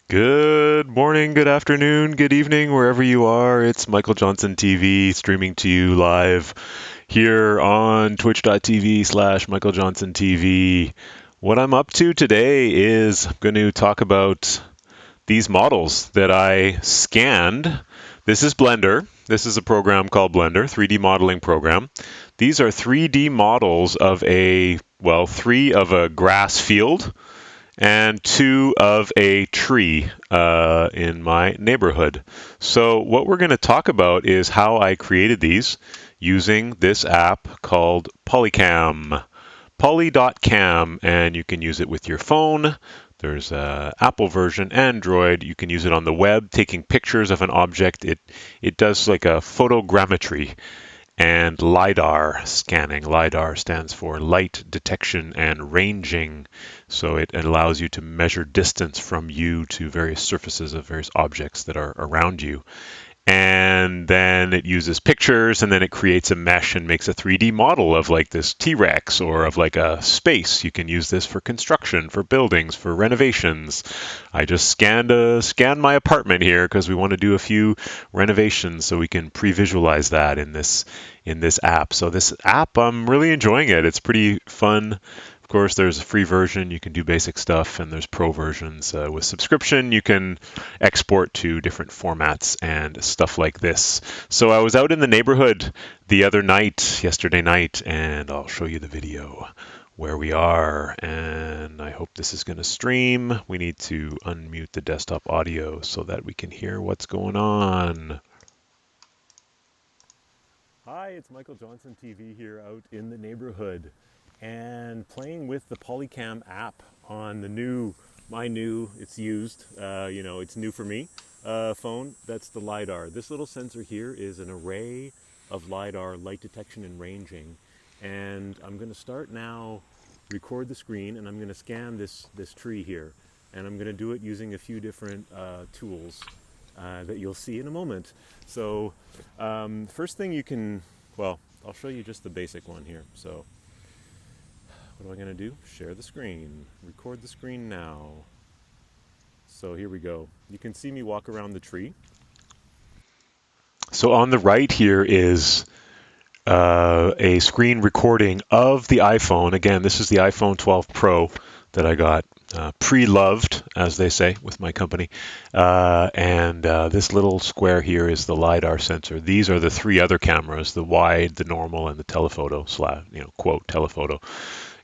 Good morning, good afternoon, good evening, wherever you are. It's Michael Johnson TV streaming to you live here on twitch.tv/Michael Johnson TV. What I'm up to today is I'm going to talk about these models that I scanned. This is Blender. This is a program called Blender, 3D modeling program. These are 3D models of three of a grass field and two of a tree in my neighborhood. So what we're going to talk about is how I created these using this app called Polycam. Poly.cam, and you can use it with your phone. There's an Apple version, Android. You can use it on the web, taking pictures of an object. It does like a photogrammetry and LiDAR scanning. LiDAR stands for light detection and ranging. So it allows you to measure distance from you to various surfaces of various objects that are around you. And then it uses pictures, and then it creates a mesh and makes a 3D model of like this T-Rex or of like a space. You can use this for construction, for buildings, for renovations. I just scanned my apartment here because we want to do a few renovations, so we can pre-visualize that in this app. So this app, I'm really enjoying it. It's pretty fun. Of course, there's a free version. You can do basic stuff, and there's pro versions. With subscription, you can export to different formats and stuff like this. So I was out in the neighborhood the other night, yesterday night, and I'll show you the video where we are. And I hope this is going to stream. We need to unmute the desktop audio so that we can hear what's going on. Hi, it's Michael Johnson TV here out in the neighborhood and playing with the Polycam app on the it's used, it's new for me, phone. That's the LiDAR. This little sensor here is an array of LiDAR, light detection and ranging. And I'm going to start now, record the screen, and I'm going to scan this tree here. And I'm going to do it using a few different tools that you'll see in a moment. So first thing I'll show you just the basic one here. So what am I going to do? Share the screen. Record the screen now. So here we go. You can see me walk around the tree. So on the right here is a screen recording of the iPhone. Again, this is the iPhone 12 Pro that I got pre-loved, as they say, with my company. And this little square here is the LiDAR sensor. These are the three other cameras, the wide, the normal, and the telephoto quote telephoto.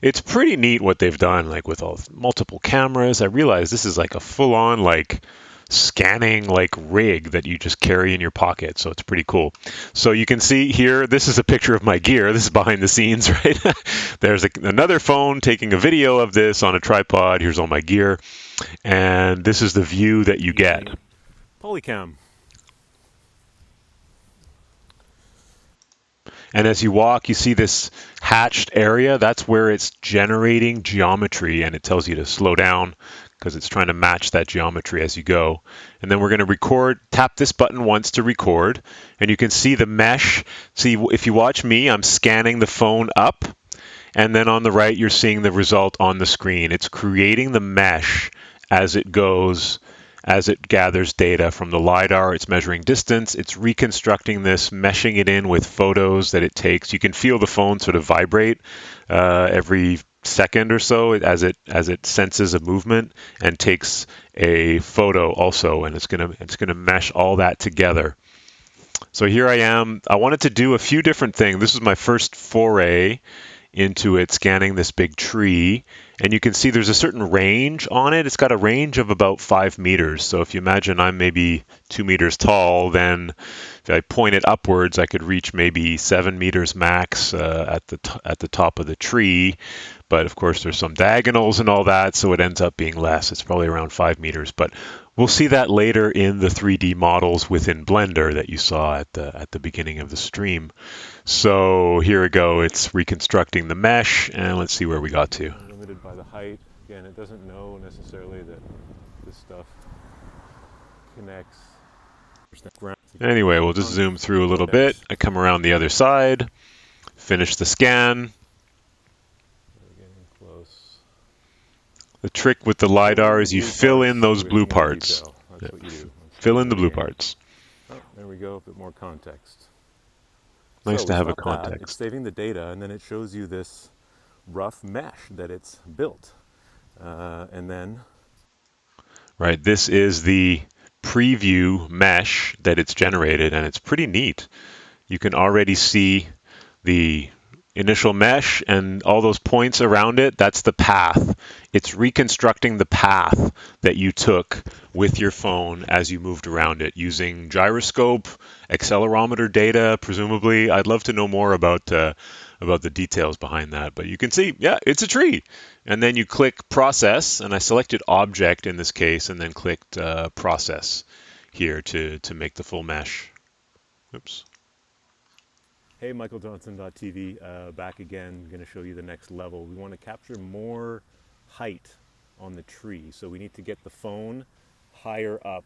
It's pretty neat what they've done, like with all multiple cameras. I realize this is like a full-on like scanning like rig that you just carry in your pocket, so it's pretty cool. So you can see here, this is a picture of my gear. This is behind the scenes, right? There's another phone taking a video of this on a tripod. Here's all my gear, and this is the view that you get. Polycam. And as you walk, you see this hatched area. That's where it's generating geometry, and it tells you to slow down because it's trying to match that geometry as you go. And then we're going to record. Tap this button once to record, and you can see the mesh. See, if you watch me, I'm scanning the phone up, and then on the right, you're seeing the result on the screen. It's creating the mesh as it goes. As it gathers data from the LiDAR, it's measuring distance, it's reconstructing this, meshing it in with photos that it takes. You can feel the phone sort of vibrate every second or so as it senses a movement and takes a photo also, and it's gonna mesh all that together. So here I am. I wanted to do a few different things. This is my first foray into it, scanning this big tree, and you can see there's a certain range on it. It's got a range of about 5 meters. So if you imagine I'm maybe 2 meters tall, then if I point it upwards, I could reach maybe 7 meters max at the top of the tree. But of course, there's some diagonals and all that, so it ends up being less. It's probably around 5 meters. But we'll see that later in the 3D models within Blender that you saw at the beginning of the stream. So here we go. It's reconstructing the mesh, and let's see where we got to. Limited by the height. Again, it doesn't know necessarily that this stuff connects. Anyway, we'll just zoom through a little bit. I come around the other side, finish the scan. We're getting close. The trick with the Fill in LiDAR the is you blue fill in parts those with blue more parts. detail. Yeah. That's what you do. Let's Fill go in to the blue the end. parts. Oh, there we go, a bit more context. Nice So to we have a stop that, it's context. saving the data, and then it shows you this rough mesh that it's built. And then Right, this is the preview mesh that it's generated, and it's pretty neat. You can already see the initial mesh and all those points around it. That's the path. It's reconstructing the path that you took with your phone as you moved around it using gyroscope, accelerometer data, presumably. I'd love to know more about the details behind that. But you can see, yeah, it's a tree. And then you click process, and I selected object in this case, and then clicked process here to make the full mesh. Oops. hey, michaeljohnson.tv, back again, going to show you the next level. We want to capture more height on the tree, so we need to get the phone higher up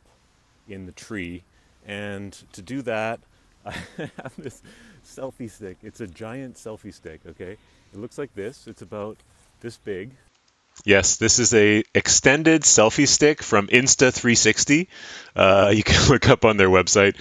in the tree. And to do that, I have this selfie stick. It's a giant selfie stick, okay? It looks like this. It's about this big. Yes, this is a extended selfie stick from Insta360. You can look up on their website.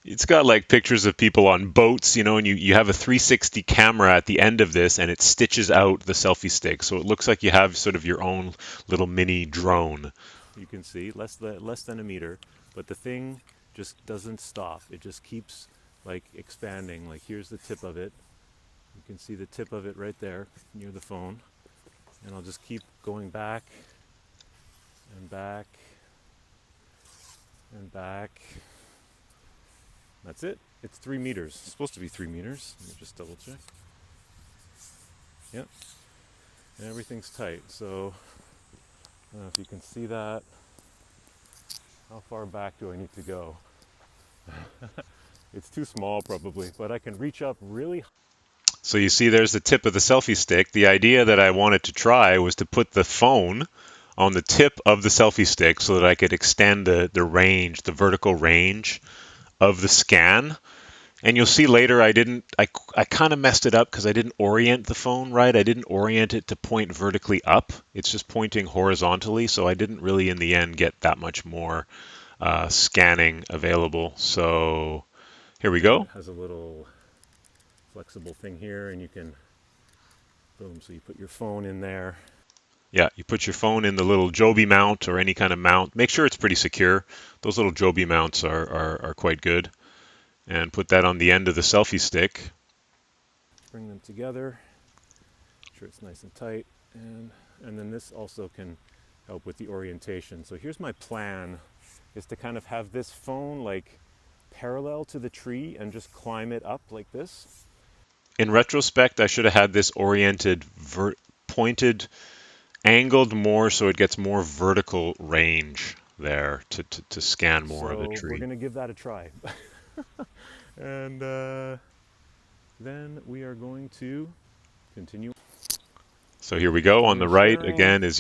It's got like pictures of people on boats, and you have a 360 camera at the end of this, and it stitches out the selfie stick. So it looks like you have sort of your own little mini drone. You can see less than a meter, but the thing just doesn't stop. It just keeps like expanding. Like here's the tip of it. You can see the tip of it right there near the phone. And I'll just keep going back and back and back. That's it. It's 3 meters. It's supposed to be 3 meters. Let me just double check. Yep. And everything's tight. So I don't know if you can see that. How far back do I need to go? It's too small probably, but I can reach up really high. So you see there's the tip of the selfie stick. The idea that I wanted to try was to put the phone on the tip of the selfie stick so that I could extend the range, the vertical range of the scan. And you'll see later I kind of messed it up because I didn't orient the phone right. I didn't orient it to point vertically up. It's just pointing horizontally, so I didn't really in the end get that much more scanning available. So here we And go. it has a little flexible thing here, and you can, boom, so you put your phone in there. Yeah, you put your phone in the little Joby mount or any kind of mount. Make sure it's pretty secure. Those little Joby mounts are quite good. And put that on the end of the selfie stick. Bring them together. Make sure it's nice and tight. And then this also can help with the orientation. So here's my plan, is to kind of have this phone like parallel to the tree and just climb it up like this. In retrospect, I should have had this pointed, angled more so it gets more vertical range there to scan more of the So we're tree. going to give that a try. And then we are going to continue. So here we go. On Continue the right sharing. again is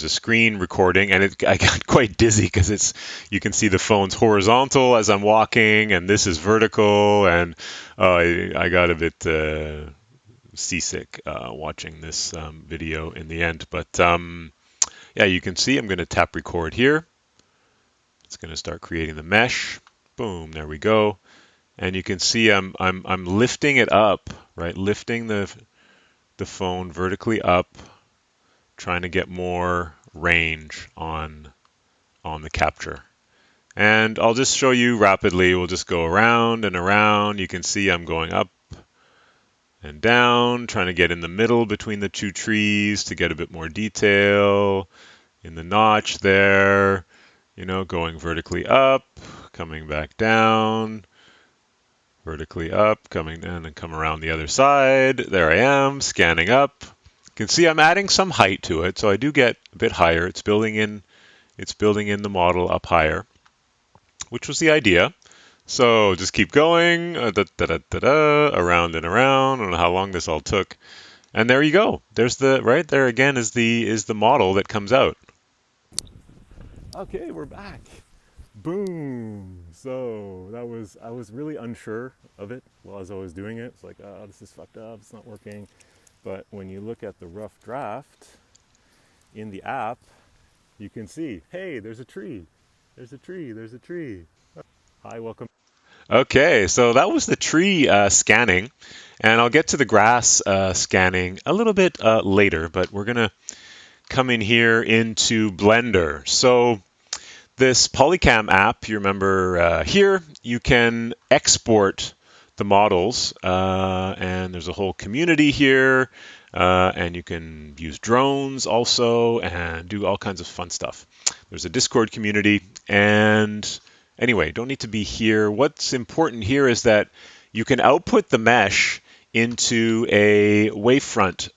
a screen recording, and I got quite dizzy because it's you can see the phone's horizontal as I'm walking, and this is vertical, and I got a bit seasick watching this video in the end. But yeah, you can see I'm going to tap record here. It's going to start creating the mesh. Boom, there we go. And you can see I'm lifting it up, right? Lifting the phone vertically up, trying to get more range on the capture. And I'll just show you rapidly. We'll just go around and around. You can see I'm going up and down, trying to get in the middle between the two trees to get a bit more detail in the notch there, going vertically up, coming back down, vertically up, coming down and come around the other side. There I am, scanning up. You can see I'm adding some height to it, so I do get a bit higher. It's building in the model up higher, which was the idea. So just keep going, around and around. I don't know how long this all took. And there you go. There's the right there again is the model that comes out. Okay, we're back. Boom. So I was really unsure of it while as I was doing it. It's like, oh, this is fucked up. It's not working. But when you look at the rough draft, in the app, you can see, hey, there's a tree. There's a tree. There's a tree. Hi, welcome. Okay, so that was the tree scanning, and I'll get to the grass scanning a little bit later, but we're gonna come in here into Blender. So this polycam app, you remember here, you can export the models, and there's a whole community here, and you can use drones also and do all kinds of fun stuff. There's a Discord community, and anyway, don't need to be here. What's important here is that you can output the mesh into a wavefront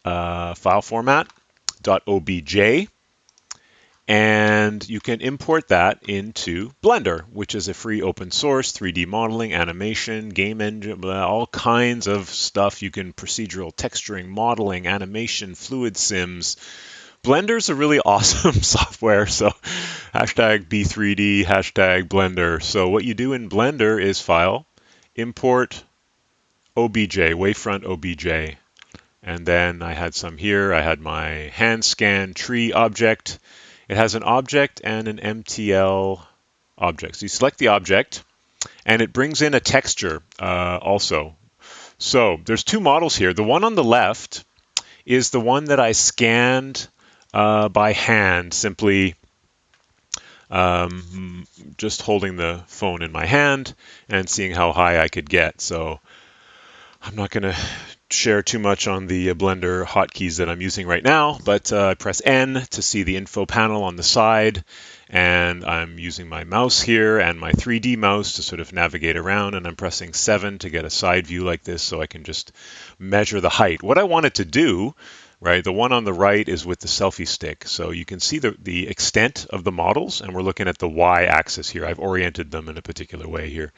file format, .obj, and you can import that into Blender, which is a free open source 3D modeling, animation, game engine, all kinds of stuff. You can procedural texturing, modeling, animation, fluid sims. Blender's a really awesome software, so hashtag B3D, hashtag Blender. So what you do in Blender is file, import OBJ, wavefront OBJ, and then I had some here. I had my hand scan tree object. It has an object and an MTL object. So you select the object, and it brings in a texture also. So there's two models here. The one on the left is the one that I scanned by hand, simply just holding the phone in my hand and seeing how high I could get. So I'm not going to share too much on the Blender hotkeys that I'm using right now, but I press N to see the info panel on the side, and I'm using my mouse here and my 3D mouse to sort of navigate around, and I'm pressing 7 to get a side view like this so I can just measure the height. What I wanted to do, right, the one on the right is with the selfie stick, so you can see the extent of the models, and we're looking at the y-axis here. I've oriented them in a particular way here.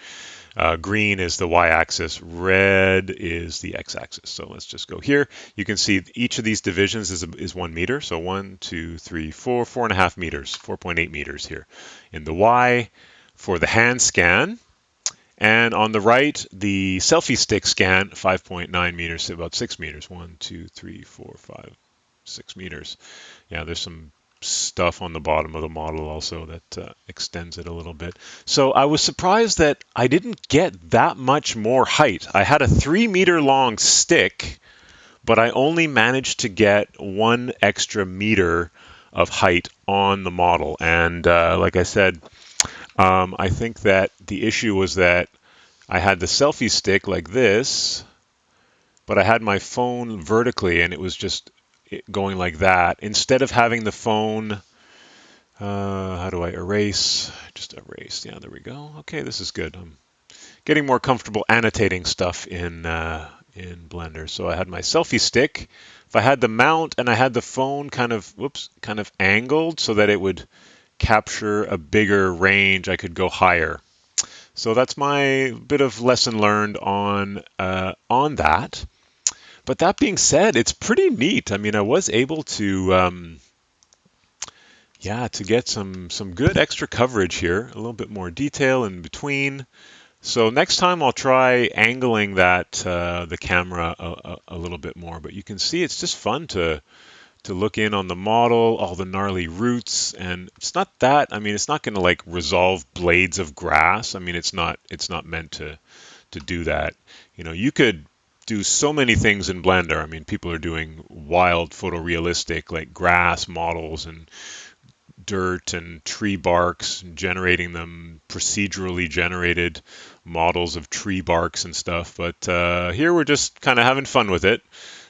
Green is the y-axis, red is the x-axis. So let's just go here. You can see each of these divisions is 1 meter. So 1, 2, 3, 4, 4.5 meters, 4.8 meters here in the y for the hand scan. And on the right, the selfie stick scan, 5.9 meters, so about 6 meters. 1, 2, 3, 4, 5, 6 meters. Yeah, there's some stuff on the bottom of the model also that extends it a little bit. So I was surprised that I didn't get that much more height. I had a 3 meter long stick, but I only managed to get 1 extra meter of height on the model. And like I said, I think that the issue was that I had the selfie stick like this, but I had my phone vertically and it was just going like that. Instead of having the phone, how do I erase? Just erase. Yeah, there we go. Okay, this is good. I'm getting more comfortable annotating stuff in Blender. So I had my selfie stick. If I had the mount and I had the phone kind of, whoops, kind of angled so that it would capture a bigger range, I could go higher. So that's my bit of lesson learned on that. But that being said, it's pretty neat. I mean, I was able to yeah, to get some good extra coverage here, a little bit more detail in between. So next time I'll try angling that the camera a little bit more. But you can see it's just fun to look in on the model, all the gnarly roots, and it's not that. I mean, it's not going to like resolve blades of grass. I mean, it's not meant to do that. You know, you could do so many things in Blender. I mean, people are doing wild photorealistic like grass models and dirt and tree barks, generating them procedurally generated models of tree barks and stuff. But here we're just kind of having fun with it,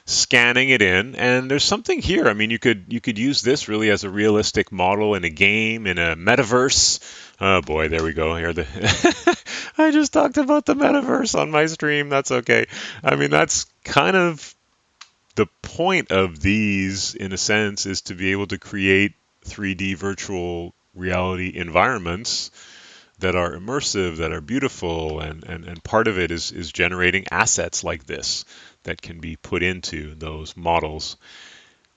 scanning it in, and there's something here. I mean, you could use this really as a realistic model in a game, in a metaverse. Oh boy, there we go. Here I just talked about the metaverse on my stream. That's okay. I mean, that's kind of the point of these, in a sense, is to be able to create 3D virtual reality environments that are immersive, that are beautiful, and part of it is generating assets like this that can be put into those models.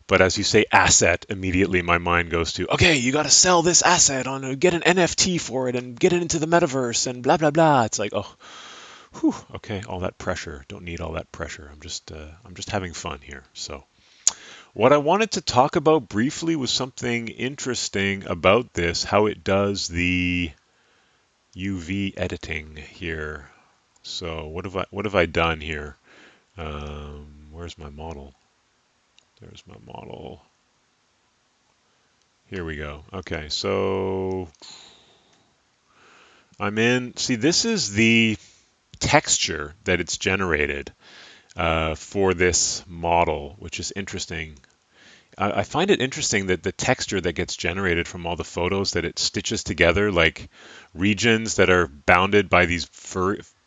But as you say asset, immediately my mind goes to, okay, you got to sell this asset on, get an NFT for it and get it into the metaverse and blah, blah, blah. It's like, oh, whew, okay, all that pressure. Don't need all that pressure. I'm just having fun here. So What I wanted to talk about briefly was something interesting about this, how it does the UV editing here. So what have I done here? Where's my model? There's my model. Here we go. Okay, so I'm in. See, this is the texture that it's generated for this model, which is interesting. I find it interesting that the texture that gets generated from all the photos that it stitches together, like regions that are bounded by these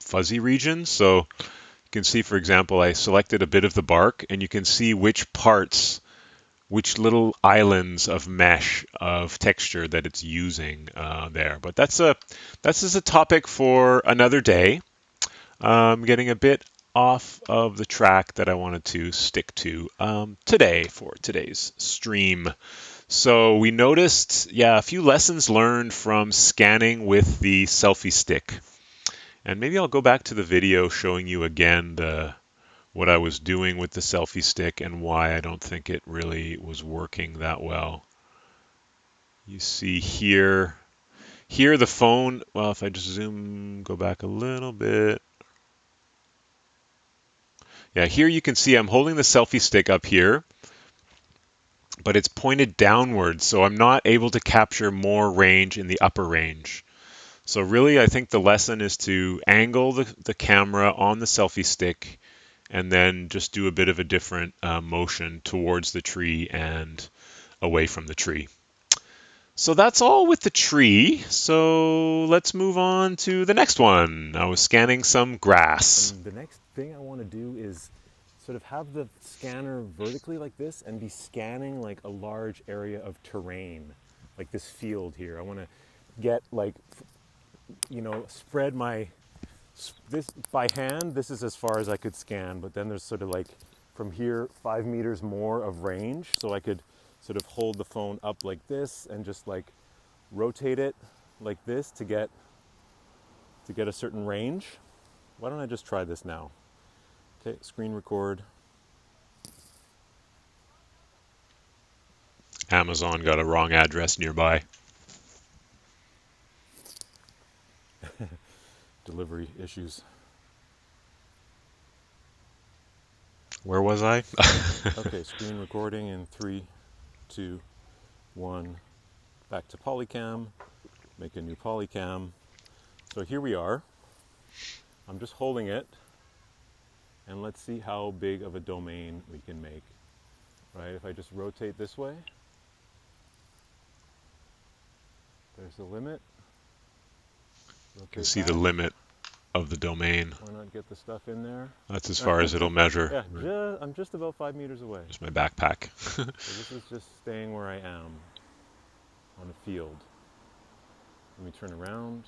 fuzzy regions. So you can see, for example, I selected a bit of the bark, and you can see which parts, which little islands of mesh of texture that it's using there. But that's just a topic for another day. Getting a bit off of the track that I wanted to stick to today for today's stream. So we noticed, yeah, a few lessons learned from scanning with the selfie stick. And maybe I'll go back to the video showing you again what I was doing with the selfie stick and why I don't think it really was working that well. You see here the phone, well, if I just go back a little bit. Yeah, here you can see I'm holding the selfie stick up here, but it's pointed downwards, so I'm not able to capture more range in the upper range. So really, I think the lesson is to angle the camera on the selfie stick and then just do a bit of a different motion towards the tree and away from the tree. So that's all with the tree. So let's move on to the next one. I was scanning some grass. And the next thing I want to do is sort of have the scanner vertically like this and be scanning like a large area of terrain, like this field here. I want to get like, spread this by hand. This is as far as I could scan, but then there's sort of like from here 5 meters more of range, so I could sort of hold the phone up like this and just like rotate it like this to get a certain range. Why don't I just try this now? Okay, screen record. Amazon got a wrong address nearby. Delivery issues. Where was I? Okay, screen recording in 3, 2, 1. Back to polycam. Make a new polycam. So here we are. I'm just holding it, and let's see how big of a domain we can make. Right, if I just rotate this way, there's the limit. You can see the limit of the domain. Why not get the stuff in there? That's as far as it'll measure. Yeah, I'm just about 5 meters away. There's my backpack. So this is just staying where I am on a field. Let me turn around.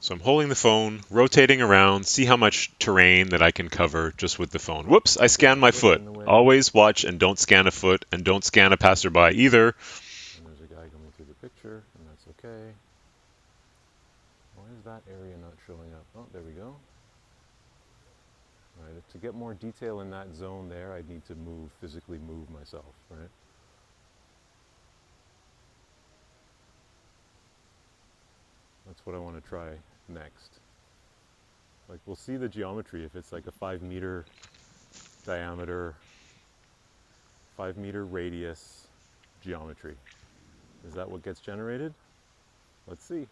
So I'm holding the phone, rotating around, see how much terrain that I can cover just with the phone. Whoops, I scanned my foot. Always watch and don't scan a foot and don't scan a passerby either. And there's a guy coming through the picture, and that's okay. Why is that area not showing up? Oh, there we go. All right, to get more detail in that zone there, I need to physically move myself, right? That's what I want to try next. Like, we'll see the geometry if it's like a 5 meter diameter, 5 meter radius geometry. Is that what gets generated? Let's see.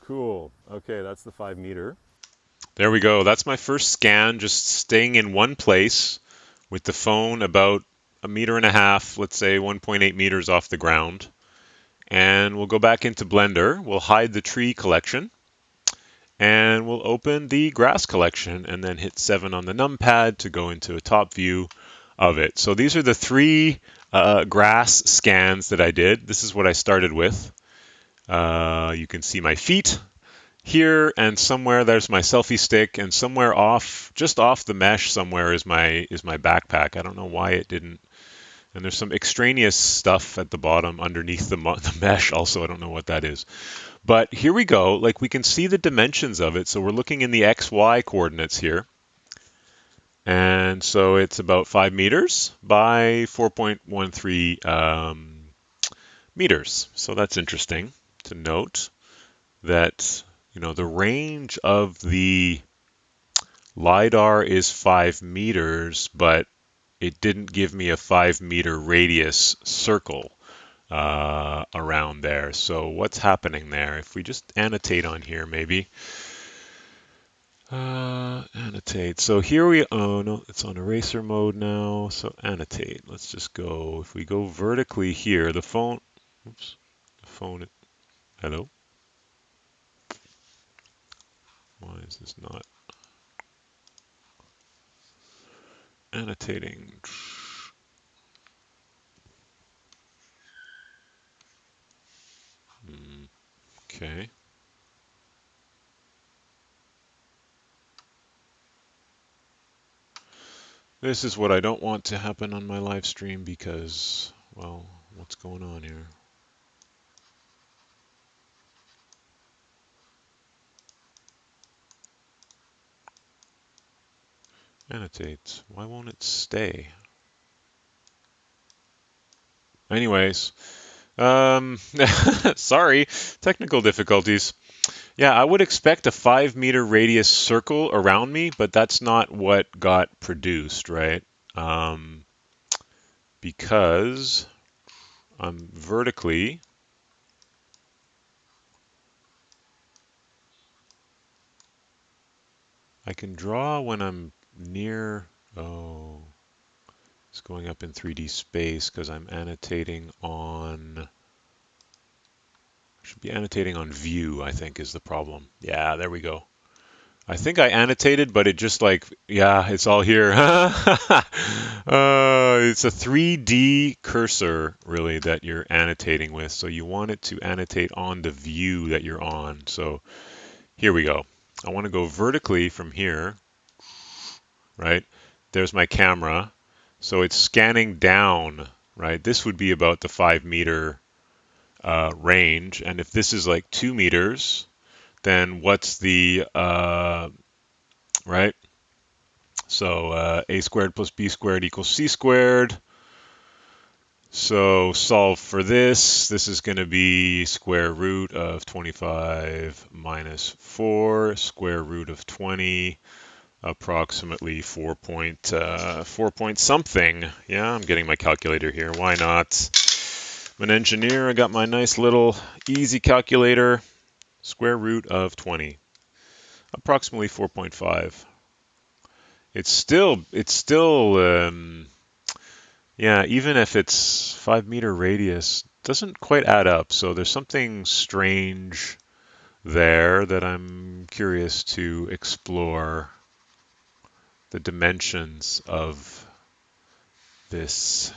Cool. Okay, that's the 5 meter. There we go. That's my first scan, just staying in one place with the phone about 1.5 meters, let's say 1.8 meters off the ground. And we'll go back into Blender. We'll hide the tree collection. And we'll open the grass collection and then hit 7 on the numpad to go into a top view of it. So these are the 3 grass scans that I did. This is what I started with. You can see my feet here, and somewhere there's my selfie stick, and somewhere just off the mesh somewhere is my backpack. I don't know why it didn't. And there's some extraneous stuff at the bottom underneath the mesh also. I don't know what that is. But here we go. Like, we can see the dimensions of it. So we're looking in the XY coordinates here. And so it's about 5 meters by 4.13 meters. So that's interesting to note that, the range of the LiDAR is 5 meters, but it didn't give me a 5-meter radius circle around there. So what's happening there? If we just annotate on here, maybe. Annotate. So here we, oh no, it's on eraser mode now. So annotate. Let's just go, if we go vertically here, the phone, oops, the phone, hello? Why is this not annotating? Okay. This is what I don't want to happen on my live stream because, well, what's going on here? Annotate. Why won't it stay? Anyways, sorry, technical difficulties. Yeah, I would expect a 5-meter radius circle around me, but that's not what got produced, right? Um, because I'm vertically, I can draw when I'm near, oh, it's going up in 3D space because I'm annotating on, should be annotating on view, I think is the problem. Yeah, there we go. I think I annotated, but it just like, yeah, it's all here. It's a 3D cursor, really, that you're annotating with. So you want it to annotate on the view that you're on. So here we go. I want to go vertically from here, right? There's my camera. So it's scanning down, right? This would be about the 5-meter range. And if this is like 2 meters, then what's the, right? So a squared plus b squared equals c squared. So solve for this. This is going to be square root of 25 minus 4, square root of 20, approximately 4 point something. Yeah, I'm getting my calculator here. Why not? I'm an engineer. I got my nice little easy calculator. Square root of 20, approximately 4.5. It's still, yeah, even if it's 5-meter radius, doesn't quite add up. So there's something strange there that I'm curious to explore the dimensions of this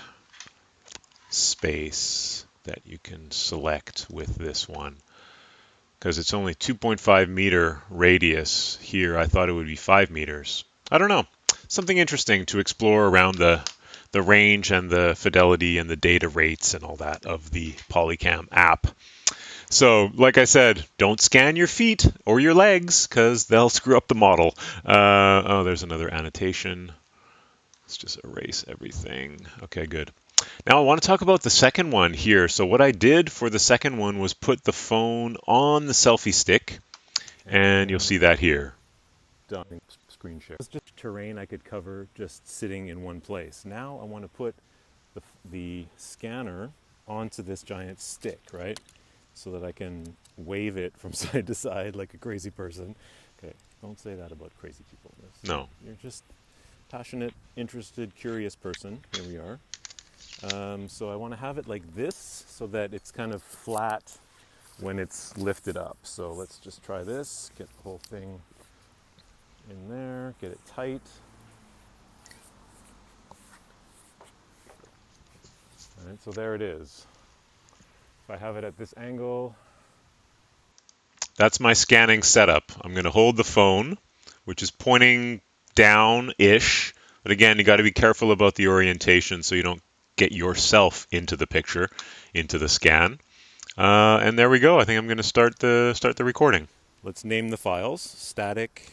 space that you can select with this one. Because it's only 2.5-meter radius here. I thought it would be 5 meters. I don't know. Something interesting to explore around the range and the fidelity and the data rates and all that of the polycam app. So, like I said, don't scan your feet or your legs because they'll screw up the model. Oh, there's another annotation. Let's just erase everything. Okay, good. Now I want to talk about the second one here. So what I did for the second one was put the phone on the selfie stick, and you'll And see that here. done. Screen share. It's just terrain I could cover just sitting in one place. Now I want to put the scanner onto this giant stick, right? So that I can wave it from side to side like a crazy person. Okay, don't say that about crazy people. No. You're just passionate, interested, curious person. Here we are. So I want to have it like this so that it's kind of flat when it's lifted up. So let's just try this, get the whole thing in there, get it tight. All right, so there it is. If I have it at this angle, That's my scanning setup. I'm going to hold the phone, which is pointing down-ish. But again, you got to be careful about the orientation so you don't get yourself into the picture, into the scan. And there we go. I think I'm going to start the recording. let's name the files. Static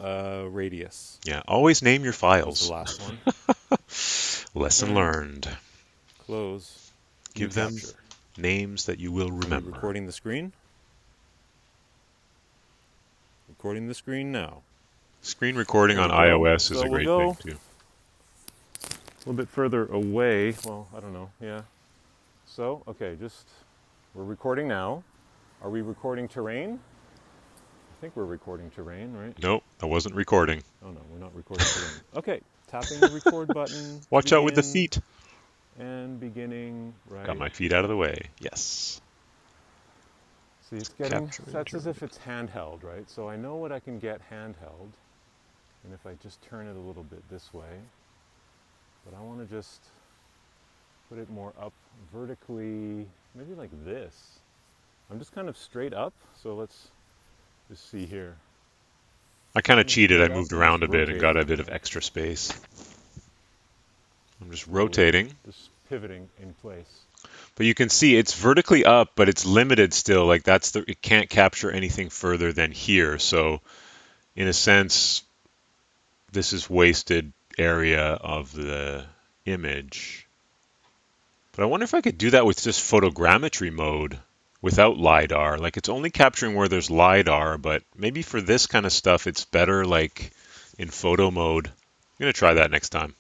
radius. Yeah, always name your That was the files. last one. Lesson And learned. close, new Give them capture. names that you will Are we remember. recording the screen? Recording the screen now. Screen recording There on we go. iOS is So a we'll great thing go too. a little bit further away. Well, I don't know. Yeah. So, okay, we're recording now. Are we recording terrain? I think we're recording terrain, right? Nope, I wasn't recording. Oh no, we're not recording terrain. Okay, tapping the record button to Watch out with the begin feet. and beginning, Got right? my feet out of the way. Yes. See, it's getting, Capturing that's as terrain. if it's handheld, right? So I know what I can get handheld. And if I just turn it a little bit this way, but I want to just put it more up vertically, maybe like this. I'm just kind of straight up, so let's just see here. I kind of Kind of cheated. I straight up moved and just around a bit and got rotating, a bit of right? extra space. I'm just Slowly, rotating. just pivoting in place. But you can see it's vertically up, but it's limited still. Like it can't capture anything further than here. So in a sense, this is wasted area of the image. But I wonder if I could do that with just photogrammetry mode without LiDAR. Like it's only capturing where there's LiDAR, but maybe for this kind of stuff, it's better like in photo mode. I'm going to try that next time.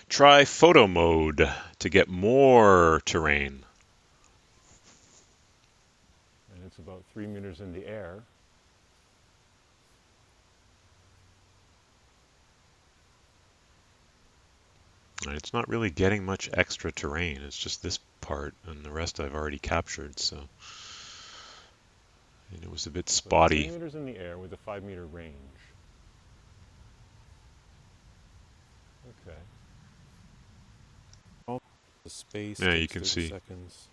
Try photo mode to get more terrain. And it's about 3 meters in the air. And it's not really getting much extra terrain. It's just this part, and the rest I've already captured. So, and it was a bit So 3 spotty. meters in the air with a 5 meter range. Okay. The space Yeah, you takes can 30 see it seconds.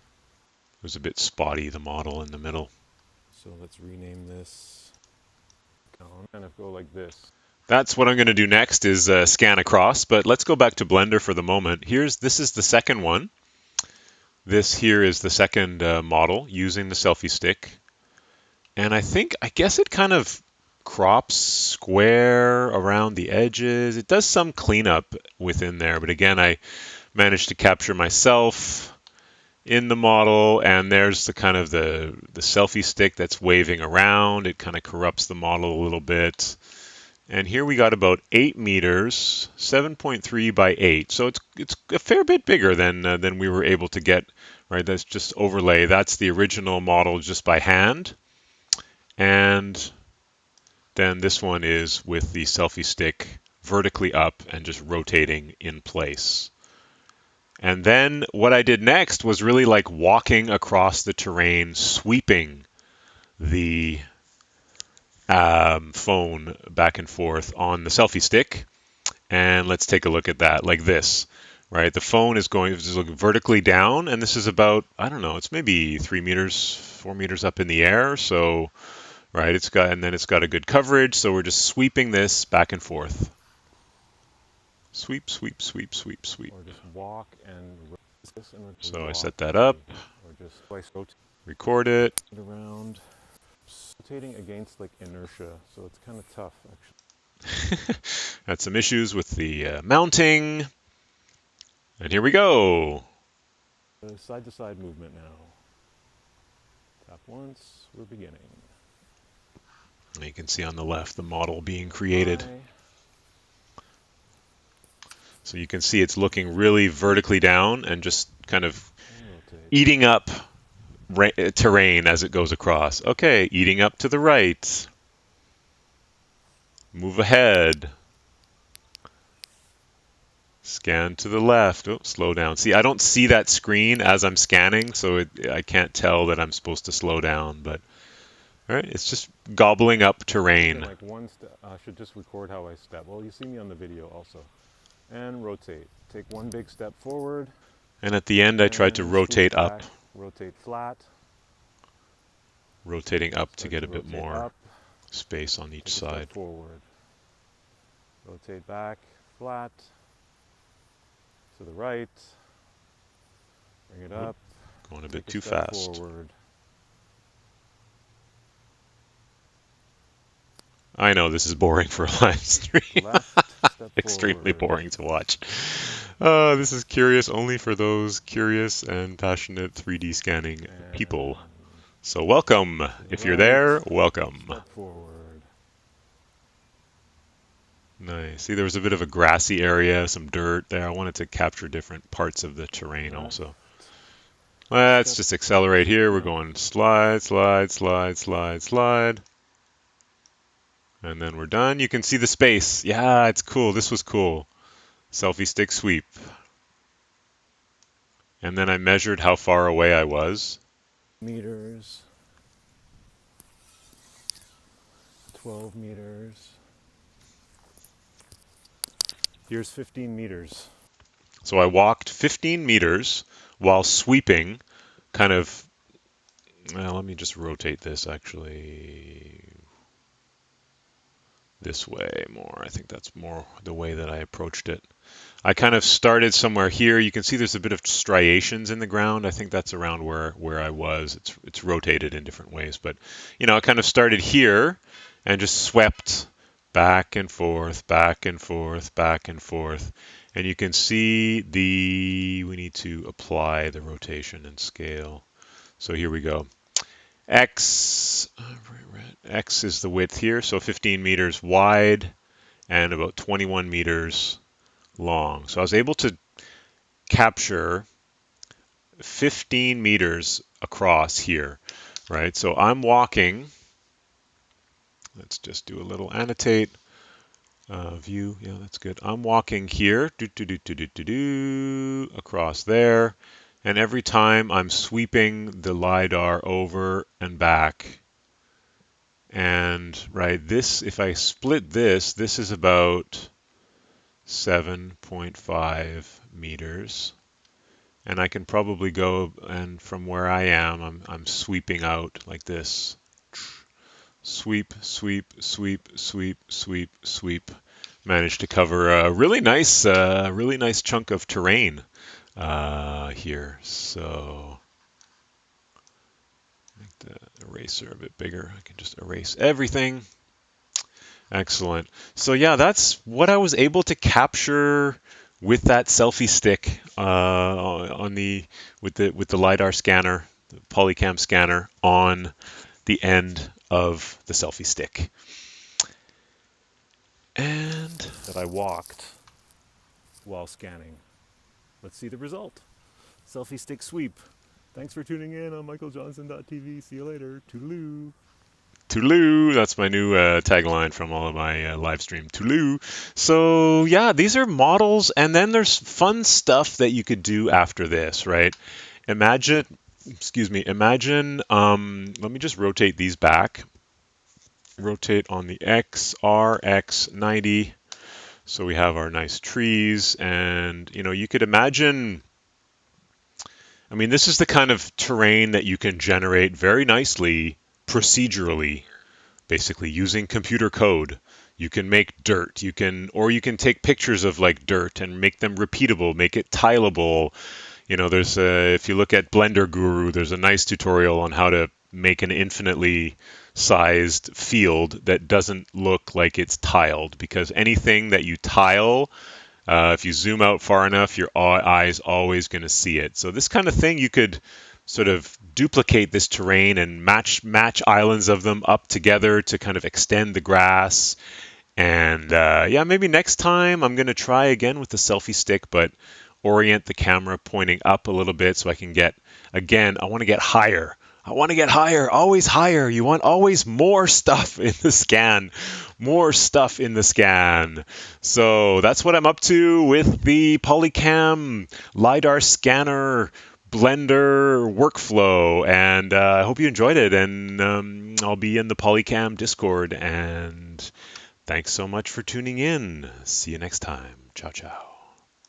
was a bit spotty, the model in the middle. So let's rename this. I'll kind of go like this. That's what I'm going to do next is scan across, but let's go back to Blender for the moment. This is the second one. This here is the second model using the selfie stick. And I guess it kind of crops square around the edges. It does some cleanup within there, but again, I managed to capture myself in the model, and there's the kind of the selfie stick that's waving around. It kind of corrupts the model a little bit. And here we got about 8 meters, 7.3 by 8. So it's a fair bit bigger than we were able to get. Right, that's just overlay. That's the original model just by hand, and then this one is with the selfie stick vertically up and just rotating in place. And then what I did next was really like walking across the terrain, sweeping the phone back and forth on the selfie stick. And let's take a look at that like this, right? The phone is going to look vertically down, and this is about, I don't know, it's maybe 3 meters, 4 meters up in the air. So, right, and then it's got a good coverage. So we're just sweeping this back and forth. Sweep, sweep, sweep, sweep, sweep. Or just walk and rotate this and So I walk. set that up, Or just twice rotate record it. around. Rotating against like inertia, so it's kind of tough actually. Had some issues with the mounting. And here we go. Side to side movement now. Tap once, we're beginning. And you can see on the left the model being created. So you can see it's looking really vertically down and just kind of eating up terrain as it goes across. Okay, eating up to the right. Move ahead. Scan to the left. Oh, slow down. See, I don't see that screen as I'm scanning, so I can't tell that I'm supposed to slow down. But all right, it's just gobbling up terrain. Like one step. I should just record how I step. Well, you see me on the video also. And rotate. Take one big step forward. And at the end, I tried to rotate up. Rotate flat. Rotating up to get a bit more space on each side. Step forward. Rotate back, flat. To the right. Bring it up. Going a bit too fast. Forward. I know this is boring for a live stream. Left, step Extremely forward. boring to watch. This is curious only for those curious and passionate 3D scanning people. And So welcome. to the If you're right, there, welcome. step forward. Nice. See, there was a bit of a grassy area, some dirt there. I wanted to capture different parts of the terrain Left, also. Let's step, just accelerate here. We're no, going slide, slide, slide, slide, slide. And then we're done. You can see the space. Yeah, it's cool. This was cool. Selfie stick sweep. And then I measured how far away I was. meters, 12 meters. Here's 15 meters. So I walked 15 meters while sweeping, kind of. Well, let me just rotate this actually this way more. I think that's more the way that I approached it. I kind of started somewhere here. You can see there's a bit of striations in the ground. I think that's around where I was. It's rotated in different ways, but I kind of started here and just swept back and forth, back and forth, back and forth. And you can see we need to apply the rotation and scale. So here we go. X is the width here, so 15 meters wide and about 21 meters long. So I was able to capture 15 meters across here, right? So I'm walking. Let's just do a little annotate view. Yeah, that's good. I'm walking here, across there, and every time I'm sweeping the LiDAR over and back. And right, if I split this is about 7.5 meters. And I can probably go, and from where I am, I'm sweeping out like this. Sweep, sweep, sweep, sweep, sweep, sweep. Managed to cover a really nice chunk of terrain here. So make the eraser a bit bigger. I can just erase everything. Excellent. So yeah, that's what I was able to capture with that selfie stick with the lidar scanner, the polycam scanner on the end of the selfie stick. And That I walked while scanning. Let's see the result. Selfie stick sweep. Thanks for tuning in on michaeljohnson.tv. See you later. Toodaloo. Toodaloo, that's my new tagline from all of my live stream. Toodaloo. So yeah, these are models, and then there's fun stuff that you could do after this, right? Imagine, let me just rotate these back. Rotate on the X, R, X, 90. So we have our nice trees, and you could imagine. I mean, this is the kind of terrain that you can generate very nicely procedurally, basically using computer code. You can make dirt, or you can take pictures of like dirt and make them repeatable, make it tileable. If you look at Blender Guru, there's a nice tutorial on how to make an infinitely sized field that doesn't look like it's tiled, because anything that you tile, if you zoom out far enough, your eye's always going to see it. So this kind of thing, you could sort of duplicate this terrain and match islands of them up together to kind of extend the grass. And yeah, maybe next time I'm going to try again with the selfie stick, but orient the camera pointing up a little bit so I can I want to get higher. I want to get higher, always higher. You want always more stuff in the scan, more stuff in the scan. So that's what I'm up to with the Polycam LiDAR scanner Blender workflow. And I hope you enjoyed it. And I'll be in the Polycam Discord. And thanks so much for tuning in. See you next time. Ciao, ciao.